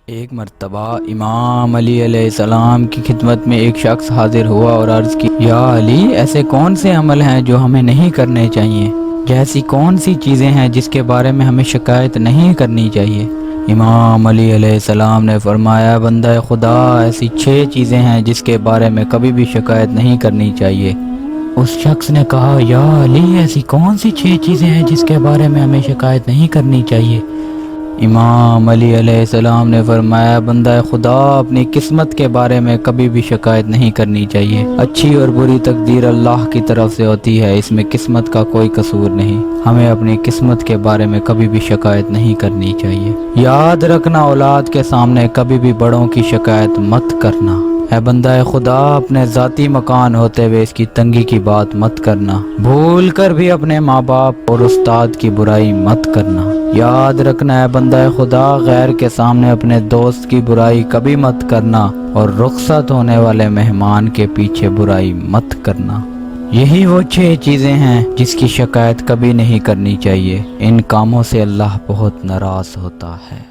ایک مرتبہ امام علی علیہ السلام کی خدمت میں ایک شخص حاضر ہوا اور عرض کی، یا علی، ایسے کون سے عمل ہیں جو ہمیں نہیں کرنے چاہیے؟ جیسی کون سی چیزیں ہیں جس کے بارے میں ہمیں شکایت نہیں کرنی چاہیے؟ امام علی علیہ السلام نے فرمایا، بندہ خدا، ایسی 6 چیزیں ہیں جس کے بارے میں کبھی بھی شکایت نہیں کرنی چاہیے۔ اس شخص نے کہا، یا علی، ایسی کون سی 6 چیزیں ہیں جس کے بارے میں ہمیں شکایت نہیں کرنی چاہیے؟ امام علی علیہ السلام نے فرمایا، بندہ خدا، اپنی قسمت کے بارے میں کبھی بھی شکایت نہیں کرنی چاہیے۔ اچھی اور بری تقدیر اللہ کی طرف سے ہوتی ہے، اس میں قسمت کا کوئی قصور نہیں۔ ہمیں اپنی قسمت کے بارے میں کبھی بھی شکایت نہیں کرنی چاہیے۔ یاد رکھنا، اولاد کے سامنے کبھی بھی بڑوں کی شکایت مت کرنا۔ اے بندہ خدا، اپنے ذاتی مکان ہوتے ہوئے اس کی تنگی کی بات مت کرنا۔ بھول کر بھی اپنے ماں باپ اور استاد کی برائی مت کرنا۔ یاد رکھنا ہے بندہ خدا، غیر کے سامنے اپنے دوست کی برائی کبھی مت کرنا، اور رخصت ہونے والے مہمان کے پیچھے برائی مت کرنا۔ یہی وہ 6 چیزیں ہیں جس کی شکایت کبھی نہیں کرنی چاہیے۔ ان کاموں سے اللہ بہت ناراض ہوتا ہے۔